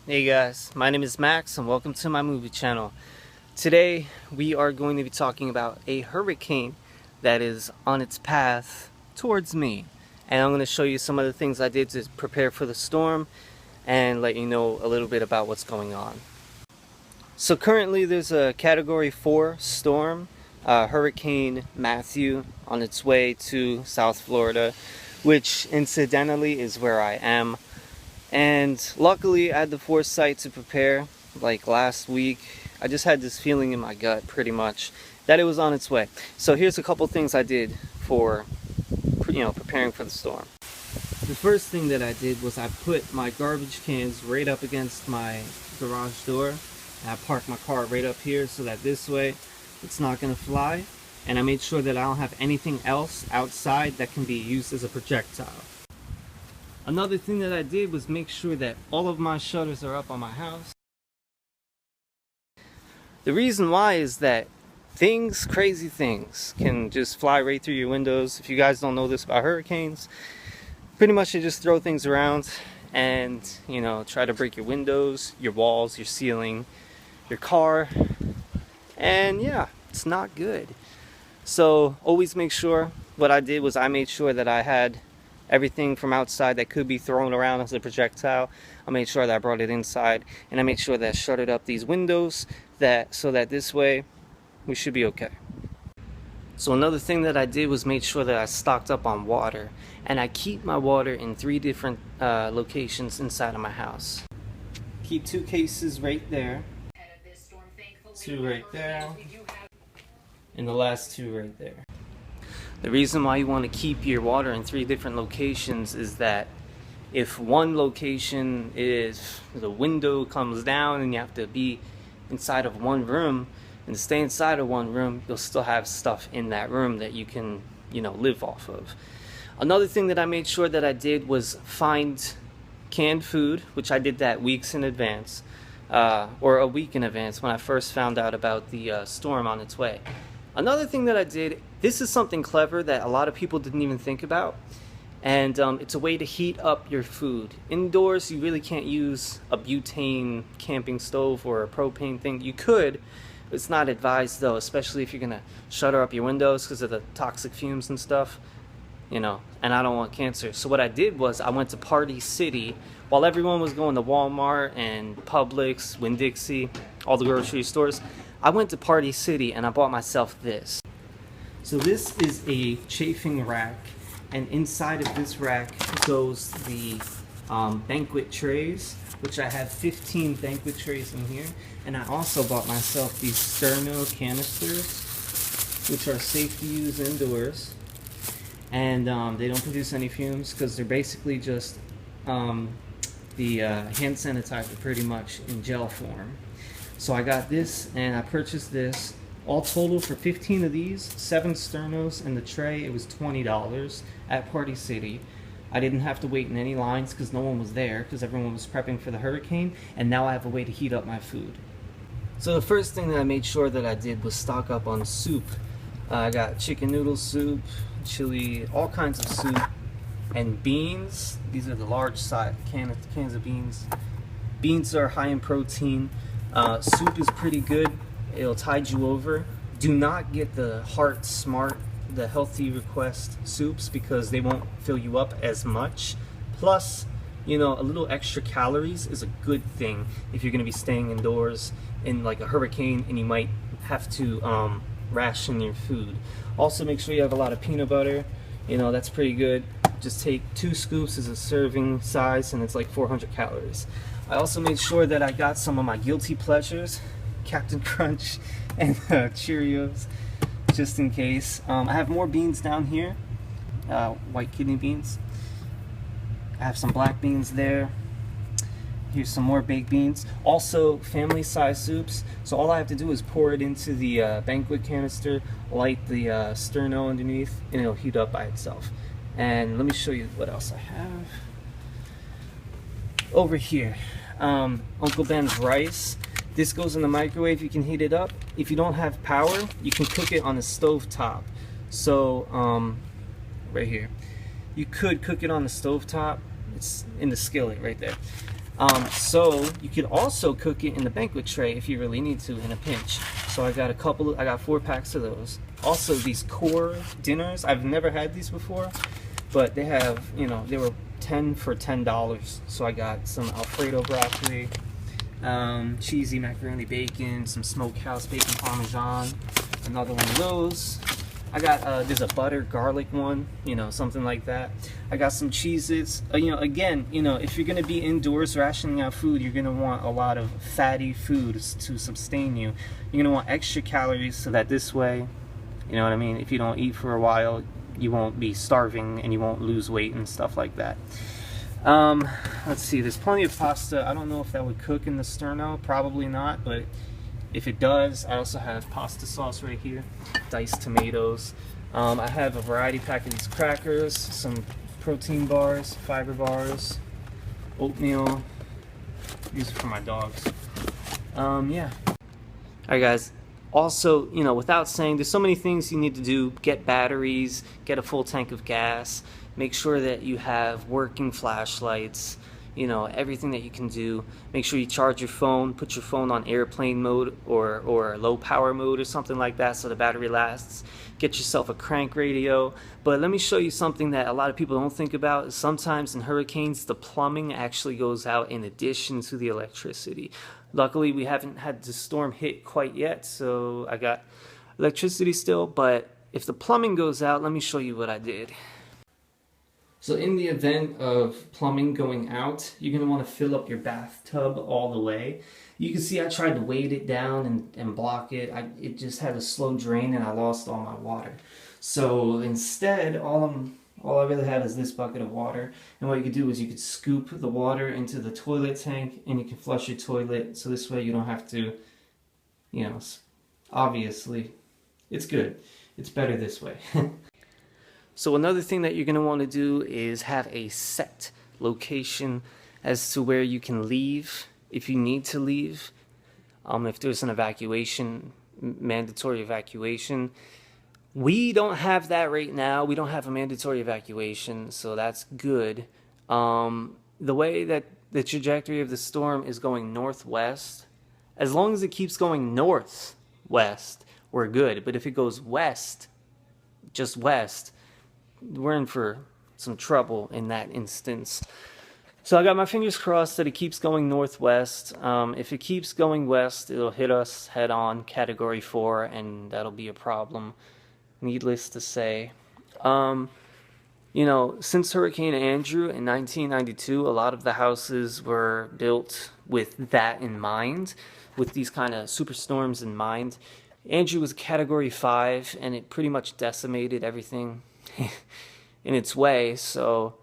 Hey guys, my name is Max and welcome to my movie channel. Today we are going to be talking about a hurricane that is on its path towards me. And I'm going to show you some of the things I did to prepare for the storm and let you know a little bit about what's going on. So currently there's a Category 4 storm, Hurricane Matthew, on its way to South Florida, which incidentally is where I am. And luckily I had the foresight to prepare. Like last week, I just had this feeling in my gut pretty much that it was on its way. So here's a couple things I did for preparing for the storm. The first thing that I did was I put my garbage cans right up against my garage door. And I parked my car right up here so that this way it's not going to fly. And I made sure that I don't have anything else outside that can be used as a projectile. Another thing that I did was make sure that all of my shutters are up on my house. The reason why is that crazy things can just fly right through your windows. If you guys don't know this about hurricanes, pretty much they just throw things around and, try to break your windows, your walls, your ceiling, your car. And yeah, it's not good. So always make sure, what I did was I made sure that I had everything from outside that could be thrown around as a projectile. I made sure that I brought it inside, and I made sure that I shuttered up these windows so that this way we should be okay. So another thing that I did was made sure that I stocked up on water, and I keep my water in 3 different locations inside of my house. Keep 2 cases right there, 2 right there, and the last 2 right there. The reason why you want to keep your water in 3 different locations is that if one location is the window comes down and you have to be inside of one room and stay inside of one room, you'll still have stuff in that room that you can, live off of. Another thing that I made sure that I did was find canned food, which I did that weeks in advance, or a week in advance when I first found out about the storm on its way. Another thing that I did, this is something clever that a lot of people didn't even think about, and it's a way to heat up your food. Indoors, you really can't use a butane camping stove or a propane thing. You could, but it's not advised though, especially if you're gonna shutter up your windows because of the toxic fumes and stuff, and I don't want cancer. So what I did was I went to Party City while everyone was going to Walmart and Publix, Winn-Dixie, all the grocery stores. I went to Party City and I bought myself this. So this is a chafing rack, and inside of this rack goes the banquet trays, which I have 15 banquet trays in here. And I also bought myself these Sterno canisters, which are safe to use indoors. And they don't produce any fumes because they're basically just the hand sanitizer pretty much in gel form. So I got this and I purchased this. All total for 15 of these, 7 Sternos and the tray, it was $20 at Party City. I didn't have to wait in any lines because no one was there because everyone was prepping for the hurricane, and now I have a way to heat up my food. So the first thing that I made sure that I did was stock up on soup. I got chicken noodle soup, chili, all kinds of soup, and beans. These are the large size cans of beans. Beans are high in protein. Soup is pretty good. It'll tide you over. Do not get the Heart Smart, the Healthy Request soups, because they won't fill you up as much. Plus, a little extra calories is a good thing if you're going to be staying indoors in like a hurricane and you might have to ration your food. Also, make sure you have a lot of peanut butter. That's pretty good. Just take 2 scoops as a serving size, and it's like 400 calories. I also made sure that I got some of my guilty pleasures, Captain Crunch and Cheerios, just in case. I have more beans down here, white kidney beans. I have some black beans there. Here's some more baked beans. Also, family size soups. So all I have to do is pour it into the banquet canister, light the Sterno underneath, and it'll heat up by itself. And let me show you what else I have. Over here, Uncle Ben's rice. This goes in the microwave, you can heat it up. If you don't have power, you can cook it on a stove top. So, right here. You could cook it on the stove top. It's in the skillet right there. So you could also cook it in the banquet tray if you really need to in a pinch. So I got 4 packs of those. Also these core dinners, I've never had these before, but they have, you know, they were 10 for $10. So I got some Alfredo broccoli, cheesy macaroni bacon, some smokehouse bacon parmesan, another one of those. I got, there's a butter garlic one, you know, something like that. I got some Cheez-Its. You know, again, you know, if you're going to be indoors rationing out food, you're going to want a lot of fatty foods to sustain you. You're going to want extra calories so that this way, you know what I mean, if you don't eat for a while, you won't be starving and you won't lose weight and stuff like that. Let's see, there's plenty of pasta. I don't know if that would cook in the sterno, probably not, but if it does, I also have pasta sauce right here, diced tomatoes. I have a variety pack of these crackers, some protein bars, fiber bars, oatmeal. Use it for my dogs. Yeah. Alright guys, also, you know, without saying, there's so many things you need to do. Get batteries, get a full tank of gas, make sure that you have working flashlights, you know, everything that you can do. Make sure you charge your phone, put your phone on airplane mode or low power mode or something like that so the battery lasts. Get yourself a crank radio. But let me show you something that a lot of people don't think about. Sometimes in hurricanes, the plumbing actually goes out in addition to the electricity. Luckily, we haven't had the storm hit quite yet, so I got electricity still. But if the plumbing goes out, let me show you what I did. So in the event of plumbing going out, you're going to want to fill up your bathtub all the way. You can see I tried to weight it down and block it. It just had a slow drain and I lost all my water. So instead, all I really have is this bucket of water. And what you could do is you could scoop the water into the toilet tank and you can flush your toilet. So this way you don't have to, you know, obviously, it's good. It's better this way. So another thing that you're going to want to do is have a set location as to where you can leave if you need to leave. If there's an evacuation, mandatory evacuation. We don't have that right now. We don't have a mandatory evacuation, so that's good. The way that the trajectory of the storm is going northwest, as long as it keeps going northwest, we're good. But if it goes west, just west, we're in for some trouble in that instance. So I got my fingers crossed that it keeps going northwest. If it keeps going west, it'll hit us head on, Category 4, and that'll be a problem, needless to say. You know, since Hurricane Andrew in 1992, a lot of the houses were built with that in mind, with these kind of superstorms in mind. Andrew was Category 5, and it pretty much decimated everything in its way, so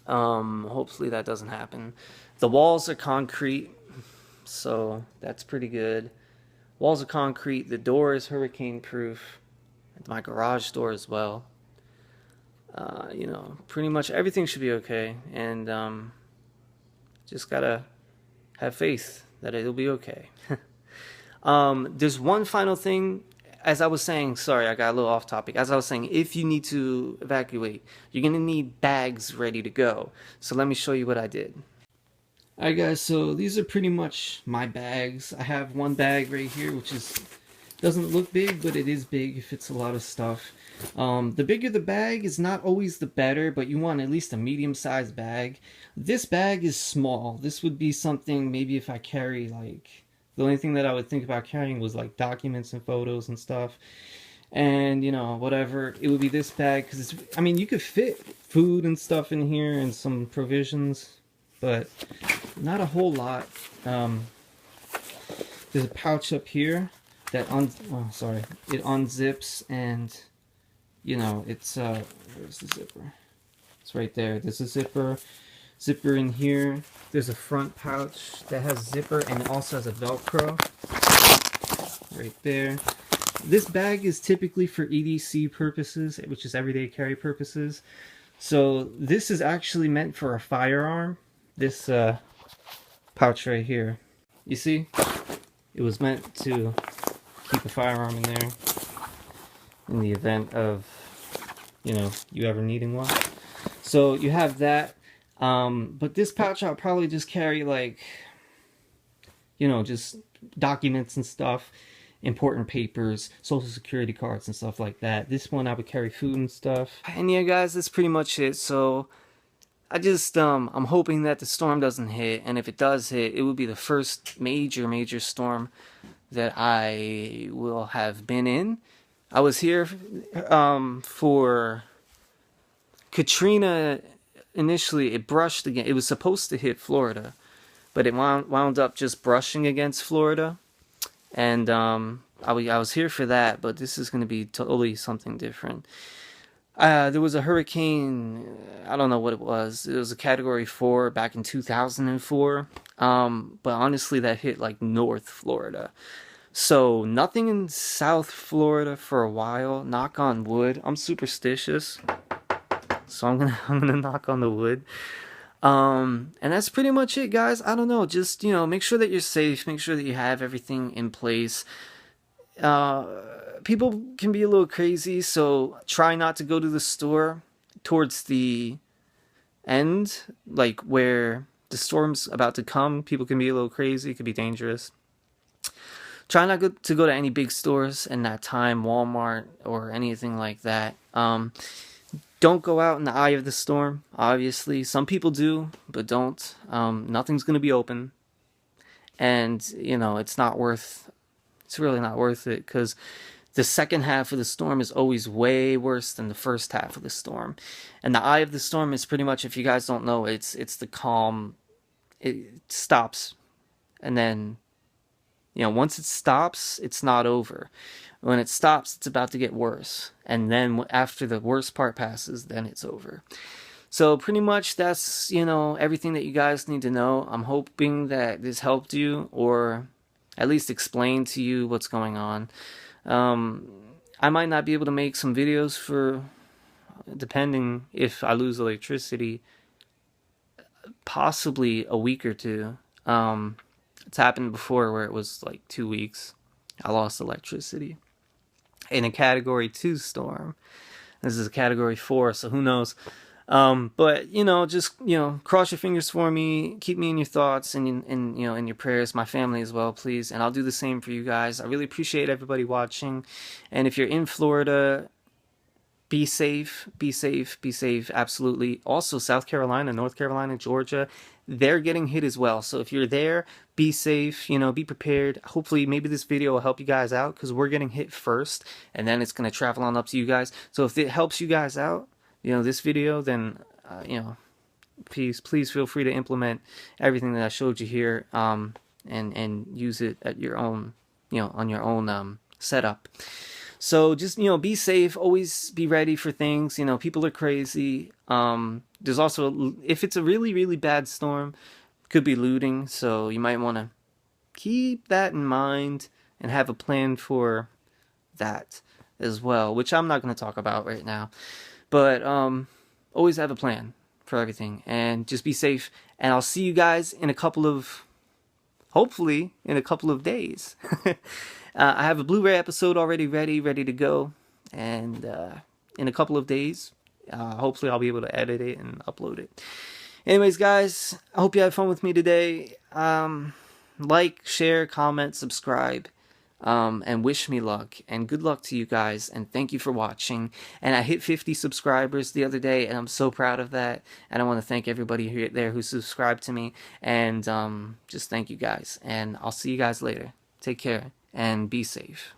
hopefully that doesn't happen. The walls are concrete, so that's pretty good. Walls are concrete, the door is hurricane proof, my garage door as well. You know, pretty much everything should be okay, and just gotta have faith that it'll be okay. There's one final thing. As I was saying, sorry, I got a little off topic. As I was saying, if you need to evacuate, you're going to need bags ready to go. So let me show you what I did. Alright guys, so these are pretty much my bags. I have one bag right here, which doesn't look big, but it is big. It fits a lot of stuff. The bigger the bag is not always the better, but you want at least a medium-sized bag. This bag is small. This would be something maybe if I carry like... The only thing that I would think about carrying was like documents and photos and stuff. And, you know, whatever. It would be this bag because it's, I mean, you could fit food and stuff in here and some provisions, but not a whole lot. There's a pouch up here that it unzips and, you know, it's, where's the zipper? It's right there. There's a zipper in here. There's a front pouch that has zipper and it also has a Velcro right there. This bag is typically for EDC purposes, which is everyday carry purposes. So this is actually meant for a firearm. This pouch right here. You see? It was meant to keep a firearm in there in the event of, you know, you ever needing one. So you have that. But this pouch I'll probably just carry, like, you know, just documents and stuff, important papers, social security cards and stuff like that. This one I would carry food and stuff. And yeah, guys, that's pretty much it. So I just I'm hoping that the storm doesn't hit, and if it does hit, it will be the first major storm that I will have been in. I was here for Katrina. Initially, it brushed again. It was supposed to hit Florida, but it wound up just brushing against Florida. And I was here for that, but this is going to be totally something different. There was a hurricane, I don't know what it was. It was a Category 4 back in 2004. But honestly, that hit like North Florida. So nothing in South Florida for a while. Knock on wood. I'm superstitious, so I'm gonna knock on the wood. And that's pretty much it, guys. I don't know. Just, you know, make sure that you're safe. Make sure that you have everything in place. People can be a little crazy, so try not to go to the store towards the end, like where the storm's about to come. People can be a little crazy. It could be dangerous. Try not to go to any big stores in that time, Walmart or anything like that. Don't go out in the eye of the storm, obviously. Some people do, but don't. Nothing's going to be open. And, you know, it's really not worth it, because the second half of the storm is always way worse than the first half of the storm. And the eye of the storm is pretty much, if you guys don't know, it's the calm. It stops. And then, you know, once it stops, it's not over. When it stops, it's about to get worse. And then after the worst part passes, then it's over. So pretty much that's, you know, everything that you guys need to know. I'm hoping that this helped you, or at least explain to you what's going on. I might not be able to make some videos for, depending if I lose electricity, possibly a week or two. It's happened before where it was like 2 weeks. I lost electricity in a Category 2 storm. This is a Category 4, so who knows. But, you know, just, you know, cross your fingers for me. Keep me in your thoughts and you know, in your prayers. My family as well, please. And I'll do the same for you guys. I really appreciate everybody watching. And if you're in Florida, be safe, be safe, be safe. Absolutely. Also, South Carolina, North Carolina, Georgia, they're getting hit as well. So if you're there, be safe, you know, be prepared. Hopefully, maybe this video will help you guys out, because we're getting hit first, and then it's going to travel on up to you guys. So if it helps you guys out, you know, this video, then, you know, please feel free to implement everything that I showed you here, and use it at your own, you know, on your own setup. So just, you know, be safe. Always be ready for things. You know, people are crazy. There's also, if it's a really bad storm, could be looting. So you might want to keep that in mind and have a plan for that as well, which I'm not going to talk about right now. But always have a plan for everything, and just be safe. And I'll see you guys in hopefully in a couple of days. I have a Blu-ray episode already ready to go, and in a couple of days, hopefully I'll be able to edit it and upload it. Anyways, guys, I hope you had fun with me today. Like, share, comment, subscribe, and wish me luck, and good luck to you guys, and thank you for watching. And I hit 50 subscribers the other day, and I'm so proud of that, and I want to thank everybody there who subscribed to me, and just thank you guys, and I'll see you guys later. Take care and be safe.